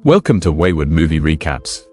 Welcome to Wayward Movie Recaps.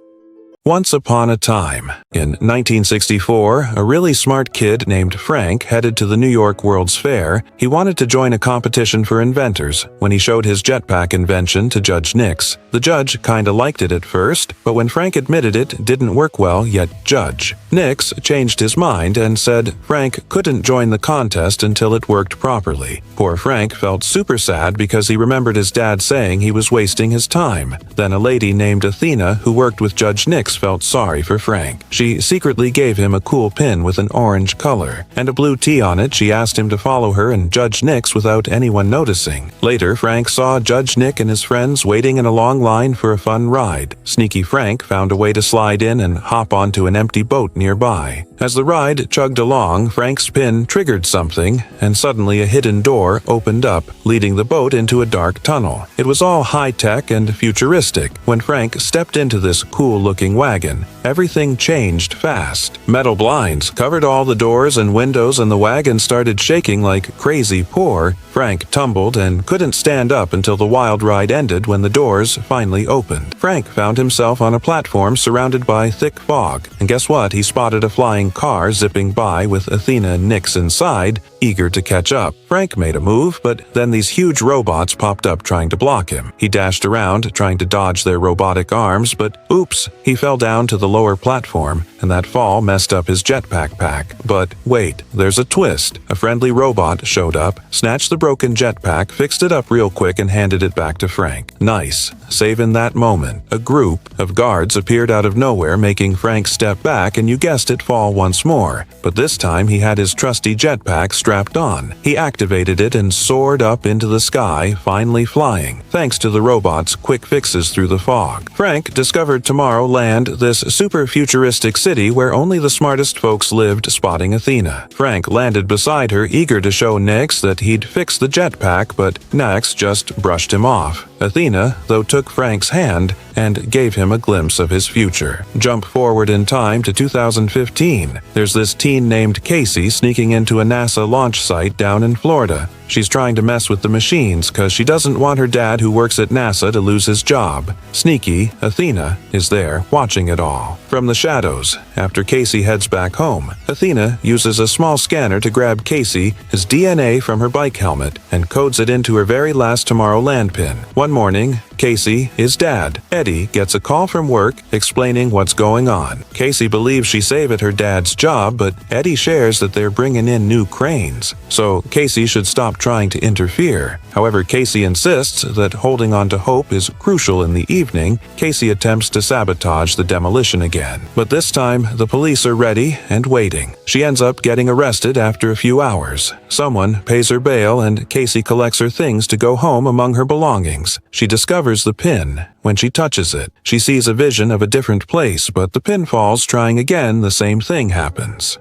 Once upon a time, in 1964, a really smart kid named Frank headed to the New York World's Fair. He wanted to join a competition for inventors. When he showed his jetpack invention to Judge Nix, the judge kinda liked it at first, but when Frank admitted it didn't work well, yet Judge Nix changed his mind and said Frank couldn't join the contest until it worked properly. Poor Frank felt super sad because he remembered his dad saying he was wasting his time. Then a lady named Athena, who worked with Judge Nix, felt sorry for Frank. She secretly gave him a cool pin with an orange color and a blue T on it. She asked him to follow her and Judge Nix without anyone noticing. Later, Frank saw Judge Nick and his friends waiting in a long line for a fun ride. Sneaky Frank found a way to slide in and hop onto an empty boat nearby. As the ride chugged along, Frank's pin triggered something, and suddenly a hidden door opened up, leading the boat into a dark tunnel. It was all high-tech and futuristic. When Frank stepped into this cool-looking wagon, everything changed fast. Metal blinds covered all the doors and windows, and the wagon started shaking like crazy. Poor Frank tumbled and couldn't stand up until the wild ride ended when the doors finally opened. Frank found himself on a platform surrounded by thick fog, and guess what? He spotted a flying car zipping by with Athena and Nix inside, eager to catch up. Frank made a move, but then these huge robots popped up trying to block him. He dashed around, trying to dodge their robotic arms, but oops, he fell down to the lower platform, and that fall messed up his jetpack pack. But wait, there's a twist. A friendly robot showed up, snatched the broken jetpack, fixed it up real quick, and handed it back to Frank. Nice. Save in that moment, a group of guards appeared out of nowhere, making Frank step back and, you guessed it, fall once more. But this time he had his trusty jetpack strapped on. He activated it and soared up into the sky, finally flying, thanks to the robot's quick fixes through the fog. Frank discovered Tomorrowland, this super futuristic city where only the smartest folks lived, spotting Athena. Frank landed beside her, eager to show Nix that he'd fixed the jetpack, but Nix just brushed him off. Athena, though, took Frank's hand and gave him a glimpse of his future. Jump forward in time to 2015. There's this teen named Casey sneaking into a NASA launch site down in Florida. She's trying to mess with the machines because she doesn't want her dad, who works at NASA, to lose his job. Sneaky Athena is there, watching it all from the shadows. After Casey heads back home, Athena uses a small scanner to grab Casey, his DNA from her bike helmet, and codes it into her very last Tomorrowland pin. One morning, Casey, his dad, Eddie, gets a call from work explaining what's going on. Casey believes she saved her dad's job, but Eddie shares that they're bringing in new cranes, so Casey should stop trying to interfere. However, Casey insists that holding on to hope is crucial. In the evening, Casey attempts to sabotage the demolition again, but this time the police are ready and waiting. She ends up getting arrested after a few hours. Someone pays her bail and Casey collects her things to go home among her belongings. She discovers the pin. When she touches it, she sees a vision of a different place, but the pin falls. Trying again, the same thing happens.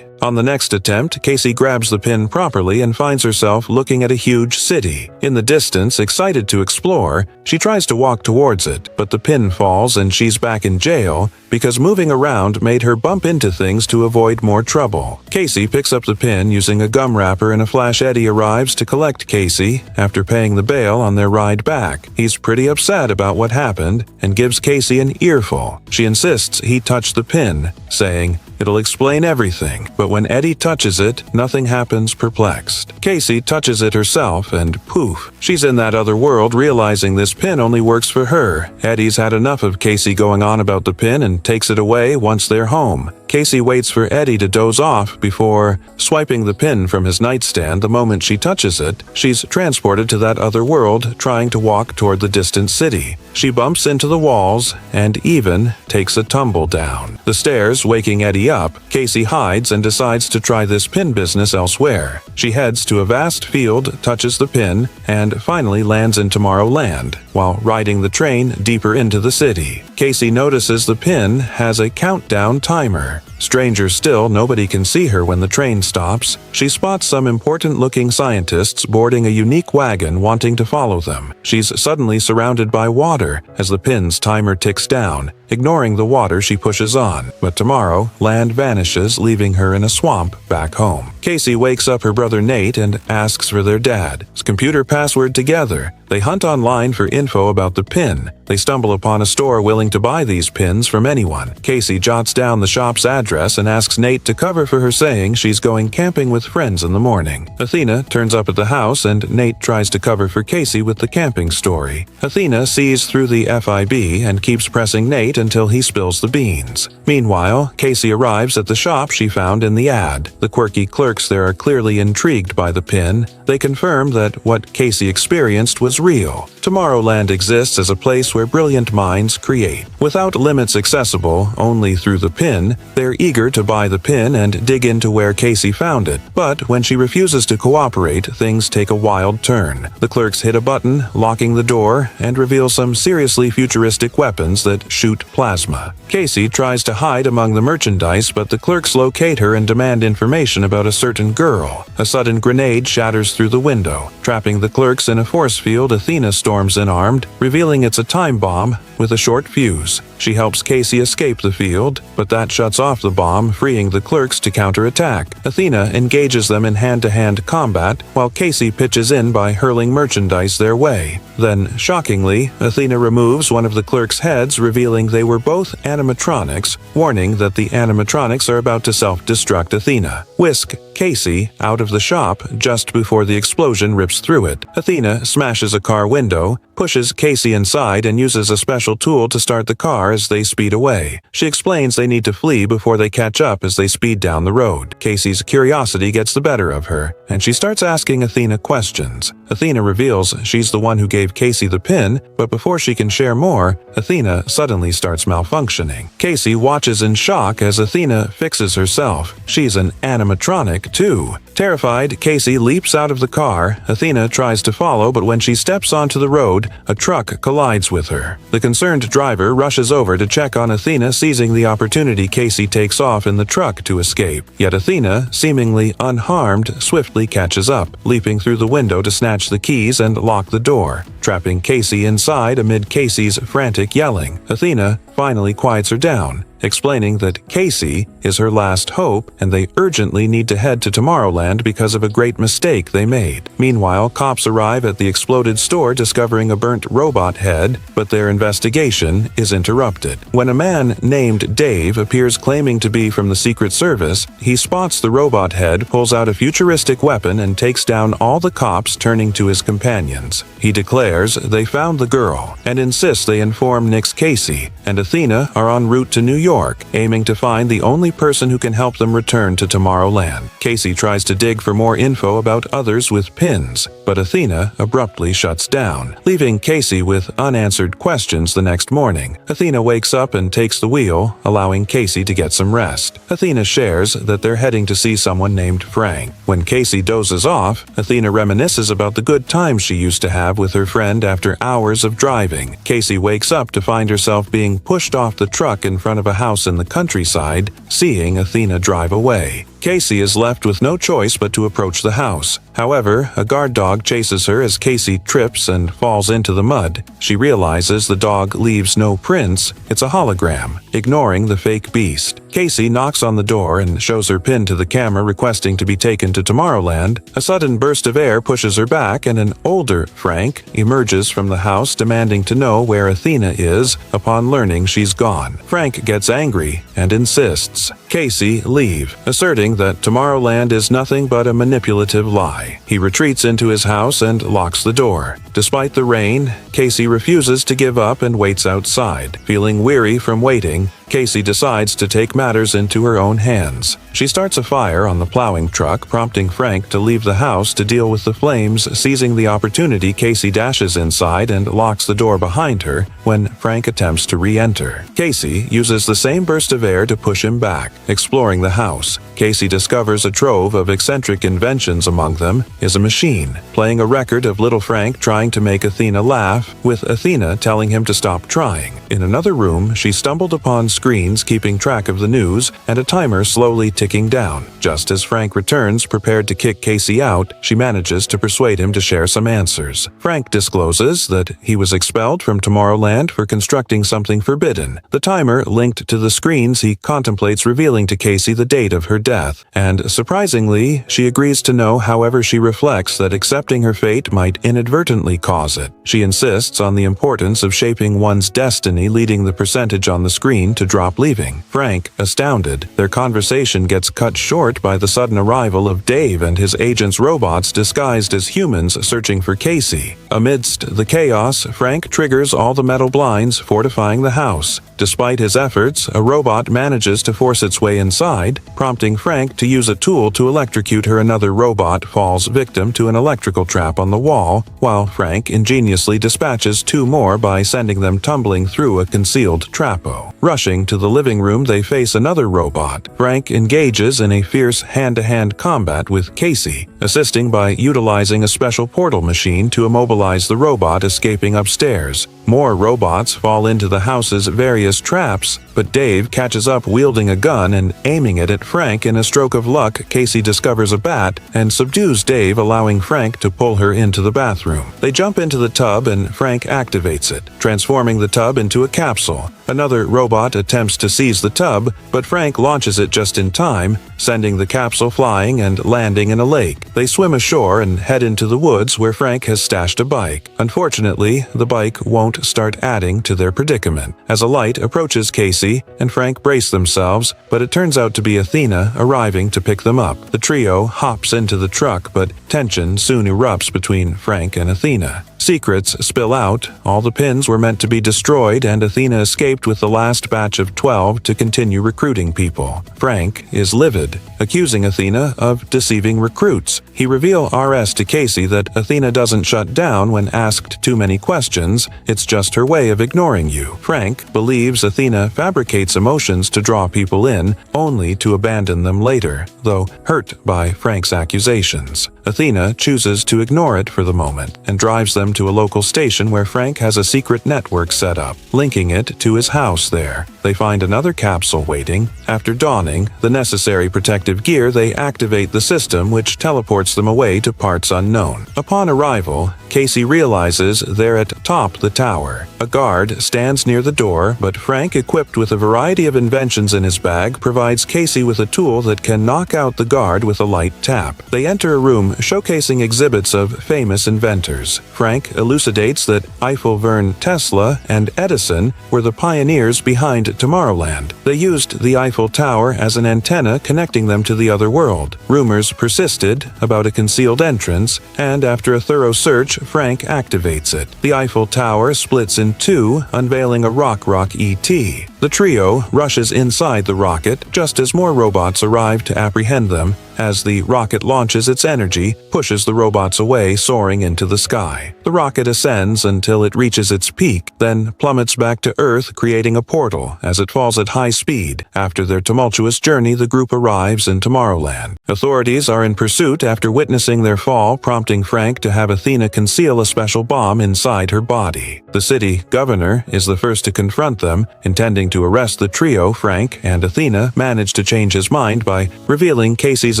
On the next attempt, Casey grabs the pin properly and finds herself looking at a huge city. In the distance, excited to explore, she tries to walk towards it, but the pin falls and she's back in jail because moving around made her bump into things to avoid more trouble. Casey picks up the pin using a gum wrapper, and a Flash Eddie arrives to collect Casey after paying the bail on their ride back. He's pretty upset about what happened and gives Casey an earful. She insists he touch the pin, saying it'll explain everything, but when Eddie touches it, nothing happens. Perplexed, Casey touches it herself and poof, she's in that other world, realizing this pin only works for her. Eddie's had enough of Casey going on about the pin and takes it away once they're home. Casey waits for Eddie to doze off before swiping the pin from his nightstand. The moment she touches it, she's transported to that other world, trying to walk toward the distant city. She bumps into the walls and even takes a tumble down the stairs, waking Eddie up. Casey hides and decides to try this pin business elsewhere. She heads to a vast field, touches the pin, and finally lands in Tomorrowland while riding the train deeper into the city. Casey notices the pin has a countdown timer. Stranger still, nobody can see her when the train stops. She spots some important-looking scientists boarding a unique wagon, wanting to follow them. She's suddenly surrounded by water as the pin's timer ticks down. Ignoring the water, she pushes on, but tomorrow, land vanishes, leaving her in a swamp back home. Casey wakes up her brother Nate and asks for their dad's computer password together. They hunt online for info about the pin. They stumble upon a store willing to buy these pins from anyone. Casey jots down the shop's address and asks Nate to cover for her, saying she's going camping with friends in the morning. Athena turns up at the house and Nate tries to cover for Casey with the camping story. Athena sees through the FIB and keeps pressing Nate until he spills the beans. Meanwhile, Casey arrives at the shop she found in the ad. The quirky clerks there are clearly intrigued by the pin. They confirm that what Casey experienced was real. Tomorrowland exists as a place where brilliant minds create. Without limits accessible only through the pin, they're eager to buy the pin and dig into where Casey found it. But when she refuses to cooperate, things take a wild turn. The clerks hit a button, locking the door, and reveal some seriously futuristic weapons that shoot plasma. Casey tries to hide among the merchandise, but the clerks locate her and demand information about a certain girl. A sudden grenade shatters through the window. Trapping the clerks in a force field, Athena storms in armed, revealing it's a time bomb with a short fuse. She helps Casey escape the field, but that shuts off the bomb, freeing the clerks to counterattack. Athena engages them in hand-to-hand combat, while Casey pitches in by hurling merchandise their way. Then, shockingly, Athena removes one of the clerks' heads, revealing they were both animatronics, warning that the animatronics are about to self-destruct Athena. Whisk Casey out of the shop just before the explosion rips through it. Athena smashes a car window, pushes Casey inside, and uses a special tool to start the car as they speed away. She explains they need to flee before they catch up as they speed down the road. Casey's curiosity gets the better of her, and she starts asking Athena questions. Athena reveals she's the one who gave Casey the pin, but before she can share more, Athena suddenly starts malfunctioning. Casey watches in shock as Athena fixes herself. She's an animatronic too. Terrified, Casey leaps out of the car. Athena tries to follow, but when she steps onto the road, a truck collides with her. The concerned driver rushes over to check on Athena, seizing the opportunity. Casey takes off in the truck to escape. Yet Athena, seemingly unharmed, swiftly catches up, leaping through the window to snatch the keys and lock the door, trapping Casey inside amid Casey's frantic yelling. Athena finally quiets her down, explaining that Casey is her last hope and they urgently need to head to Tomorrowland because of a great mistake they made. Meanwhile, cops arrive at the exploded store, discovering a burnt robot head, but their investigation is interrupted. When a man named Dave appears claiming to be from the Secret Service, he spots the robot head, pulls out a futuristic weapon, and takes down all the cops, turning to his companions. He declares they found the girl and insists they inform Nick's Casey and Athena are en route to New York, aiming to find the only person who can help them return to Tomorrowland. Casey tries to dig for more info about others with pins, but Athena abruptly shuts down, leaving Casey with unanswered questions the next morning. Athena wakes up and takes the wheel, allowing Casey to get some rest. Athena shares that they're heading to see someone named Frank. When Casey dozes off, Athena reminisces about the good times she used to have with her friend after hours of driving. Casey wakes up to find herself being pushed off the truck in front of a house in the countryside, seeing Athena drive away. Casey is left with no choice but to approach the house. However, a guard dog chases her as Casey trips and falls into the mud. She realizes the dog leaves no prints, it's a hologram, ignoring the fake beast. Casey knocks on the door and shows her pin to the camera, requesting to be taken to Tomorrowland. A sudden burst of air pushes her back, and an older Frank emerges from the house, demanding to know where Athena is upon learning she's gone. Frank gets angry and insists Casey leave, asserting that Tomorrowland is nothing but a manipulative lie. He retreats into his house and locks the door. Despite the rain, Casey refuses to give up and waits outside. Feeling weary from waiting, Casey decides to take matters into her own hands. She starts a fire on the plowing truck, prompting Frank to leave the house to deal with the flames. Seizing the opportunity, Casey dashes inside and locks the door behind her when Frank attempts to re-enter. Casey uses the same burst of air to push him back. Exploring the house, Casey discovers a trove of eccentric inventions. Among them is a machine, playing a record of little Frank trying to make Athena laugh, with Athena telling him to stop trying. In another room, she stumbled upon screens keeping track of the news and a timer slowly ticking down. Just as Frank returns, prepared to kick Casey out, she manages to persuade him to share some answers. Frank discloses that he was expelled from Tomorrowland for constructing something forbidden. The timer linked to the screens he contemplates revealing to Casey the date of her death, and surprisingly, she agrees to know however she reflects that accepting her fate might inadvertently cause it. She insists on the importance of shaping one's destiny, leading the percentage on the screen to drop, leaving Frank astounded. Their conversation gets cut short by the sudden arrival of Dave and his agent's robots disguised as humans searching for Casey. Amidst the chaos, Frank triggers all the metal blinds fortifying the house. Despite his efforts, a robot manages to force its way inside, prompting Frank to use a tool to electrocute her. Another robot falls victim to an electrical trap on the wall, while Frank ingeniously dispatches two more by sending them tumbling through a concealed trappo. Rushing to the living room, they face another robot. Frank engages in a fierce hand-to-hand combat with Casey, assisting by utilizing a special portal machine to immobilize the robot escaping upstairs. More robots fall into the house's various traps, but Dave catches up wielding a gun and aiming it at Frank. In a stroke of luck, Casey discovers a bat and subdues Dave, allowing Frank to pull her into the bathroom. They jump into the tub and Frank activates it, transforming the tub into a capsule. Another robot attempts to seize the tub, but Frank launches it just in time, sending the capsule flying and landing in a lake. They swim ashore and head into the woods where Frank has stashed a bike. Unfortunately, the bike won't start adding to their predicament. As a light approaches Casey and Frank brace themselves, but it turns out to be Athena arriving to pick them up. The trio hops into the truck, but tension soon erupts between Frank and Athena. Secrets spill out, all the pins were meant to be destroyed, and Athena escaped with the last batch of 12 to continue recruiting people. Frank is livid, accusing Athena of deceiving recruits. He reveals RS to Casey that Athena doesn't shut down when asked too many questions, it's just her way of ignoring you. Frank believes Athena fabricates emotions to draw people in, only to abandon them later, though hurt by Frank's accusations. Athena chooses to ignore it for the moment and drives them to a local station where Frank has a secret network set up, linking it to his house there. They find another capsule waiting. After donning the necessary protective gear, they activate the system, which teleports them away to parts unknown. Upon arrival, Casey realizes they're at top the tower. A guard stands near the door, but Frank, equipped with a variety of inventions in his bag, provides Casey with a tool that can knock out the guard with a light tap. They enter a room showcasing exhibits of famous inventors. Frank elucidates that Eiffel, Verne, Tesla, and Edison were the pioneers behind Tomorrowland. They used the Eiffel Tower as an antenna connecting them to the other world. Rumors persisted about a concealed entrance, and after a thorough search, Frank activates it. The Eiffel Tower splits in two, unveiling a rock ET. The trio rushes inside the rocket just as more robots arrive to apprehend them. As the rocket launches, its energy pushes the robots away, soaring into the sky. The rocket ascends until it reaches its peak, then plummets back to Earth, creating a portal as it falls at high speed. After their tumultuous journey, the group arrives in Tomorrowland. Authorities are in pursuit after witnessing their fall, prompting Frank to have Athena conceal a special bomb inside her body. The city governor is the first to confront them, intending to arrest the trio. Frank and Athena manage to change his mind by revealing Casey's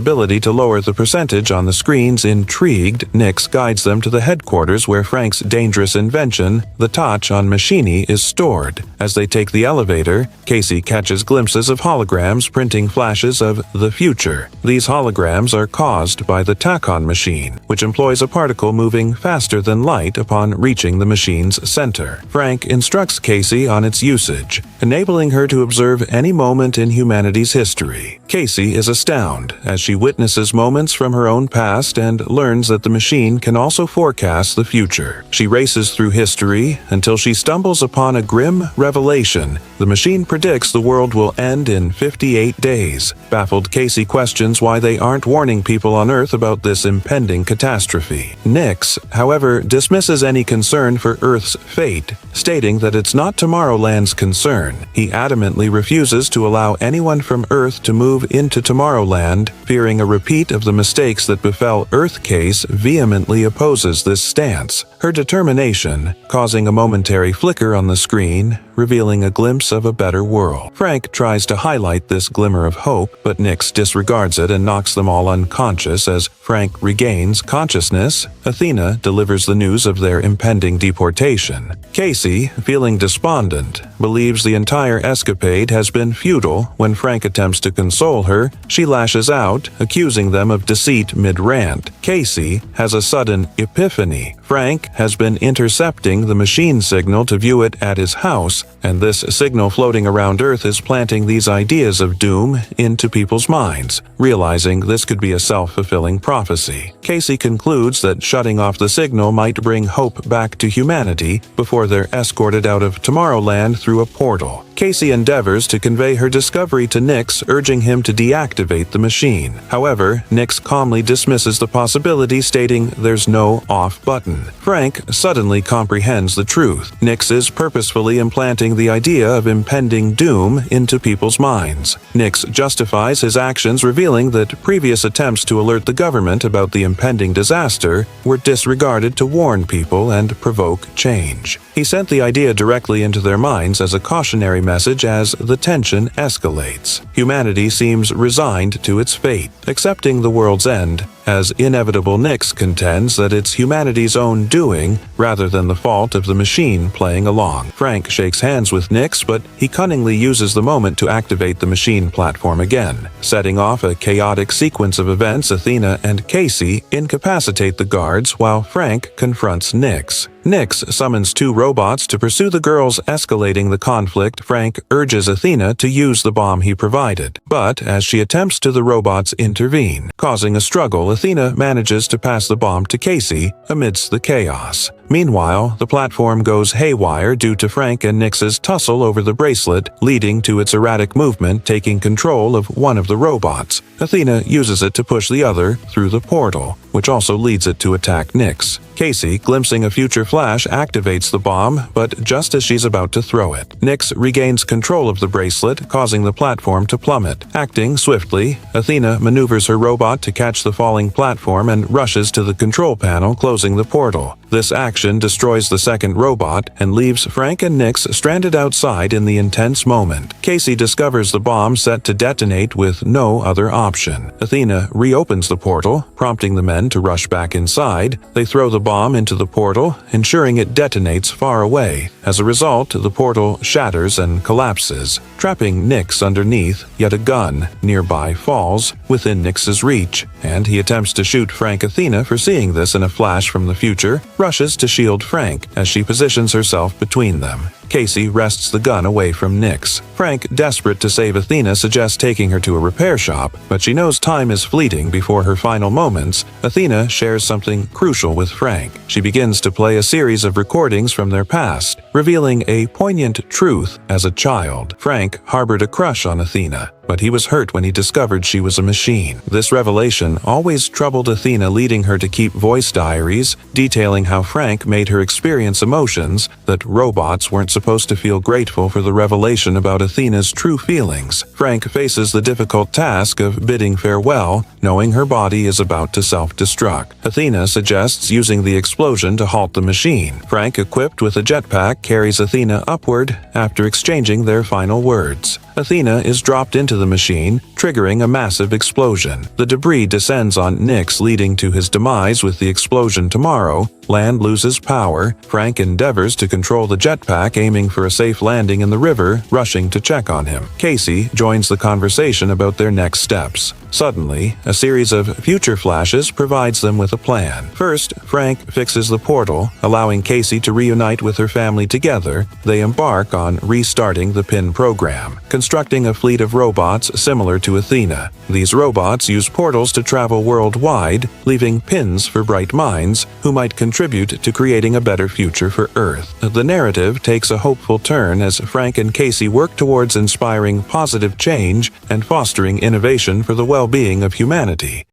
ability to lower the percentage on the screens. Intrigued, Nix guides them to the headquarters where Frank's dangerous invention, the touch on Machini, is stored. As they take the elevator, Casey catches glimpses of holograms printing flashes of the future. These holograms are caused by the tachon machine, which employs a particle moving faster than light upon reaching the machine's center. Frank instructs Casey on its usage, enabling her to observe any moment in humanity's history. Casey is astounded as she witnesses moments from her own past and learns that the machine can also forecast the future. She races through history until she stumbles upon a grim revelation. The machine predicts the world will end in 58 days. Baffled, Casey questions why they aren't warning people on Earth about this impending catastrophe. Nix, however, dismisses any concern for Earth's fate, stating that it's not Tomorrowland's concern. He adamantly refuses to allow anyone from Earth to move into Tomorrowland, fearing a repeat of the mistakes that befell Earth. Case vehemently opposes this stance. Her determination, causing a momentary flicker on the screen, revealing a glimpse of a better world. Frank tries to highlight this glimmer of hope, but Nix disregards it and knocks them all unconscious as Frank regains consciousness. Athena delivers the news of their impending deportation. Casey, feeling despondent, believes the entire escapade has been futile. When Frank attempts to console her, she lashes out, accusing them of deceit mid-rant. Casey has a sudden epiphany. Frank has been intercepting the machine signal to view it at his house, and this signal floating around Earth is planting these ideas of doom into people's minds. Realizing this could be a self-fulfilling prophecy, Casey concludes that shutting off the signal might bring hope back to humanity before they're escorted out of Tomorrowland through a portal. Casey endeavors to convey her discovery to Nix, urging him to deactivate the machine. However, Nix calmly dismisses the possibility, stating there's no off button. Frank suddenly comprehends the truth. Nix is purposefully implanting the idea of impending doom into people's minds. Nix justifies his actions, revealing that previous attempts to alert the government about the impending disaster were disregarded to warn people and provoke change. He sent the idea directly into their minds as a cautionary message as the tension escalates. Humanity seems resigned to its fate, accepting the world's end, as inevitable. Nix contends that it's humanity's own doing rather than the fault of the machine playing along. Frank shakes hands with Nix, but he cunningly uses the moment to activate the machine platform again, setting off a chaotic sequence of events. Athena and Casey incapacitate the guards while Frank confronts Nix. Nix summons two robots to pursue the girls, escalating the conflict. Frank urges Athena to use the bomb he provided, but as she attempts to, the robots intervene, causing a struggle. Athena manages to pass the bomb to Casey amidst the chaos. Meanwhile, the platform goes haywire due to Frank and Nix's tussle over the bracelet, leading to its erratic movement taking control of one of the robots. Athena uses it to push the other through the portal, which also leads it to attack Nix. Casey, glimpsing a future flash, activates the bomb, but just as she's about to throw it, Nix regains control of the bracelet, causing the platform to plummet. Acting swiftly, Athena maneuvers her robot to catch the falling platform and rushes to the control panel, closing the portal. This action destroys the second robot and leaves Frank and Nix stranded outside in the intense moment. Casey discovers the bomb set to detonate with no other option. Athena reopens the portal, prompting the men to rush back inside. They throw the bomb into the portal, ensuring it detonates far away. As a result, the portal shatters and collapses, trapping Nix underneath. Yet a gun nearby falls within Nix's reach, and he attempts to shoot Frank. Athena, foreseeing this in a flash from the future, rushes to shield Frank as she positions herself between them. Casey wrests the gun away from Nix. Frank, desperate to save Athena, suggests taking her to a repair shop, but she knows time is fleeting. Before her final moments, Athena shares something crucial with Frank. She begins to play a series of recordings from their past, revealing a poignant truth. As a child, Frank harbored a crush on Athena, but he was hurt when he discovered she was a machine. This revelation always troubled Athena, leading her to keep voice diaries detailing how Frank made her experience emotions that robots weren't supposed to feel. Grateful for the revelation about Athena's true feelings, Frank faces the difficult task of bidding farewell, knowing her body is about to self-destruct. Athena suggests using the explosion to halt the machine. Frank, equipped with a jetpack, carries Athena upward. After exchanging their final words, Athena is dropped into the machine, triggering a massive explosion. The debris descends on Nix, leading to his demise. With the explosion, Tomorrowland loses power. Frank endeavors to control the jetpack, aiming for a safe landing in the river, rushing to check on him. Casey joins the conversation about their next steps. Suddenly, a series of future flashes provides them with a plan. First, Frank fixes the portal, allowing Casey to reunite with her family. Together, they embark on restarting the PIN program, constructing a fleet of robots similar to Athena. These robots use portals to travel worldwide, leaving pins for bright minds who might contribute to creating a better future for Earth. The narrative takes a hopeful turn as Frank and Casey work towards inspiring positive change and fostering innovation for the well-being of humanity.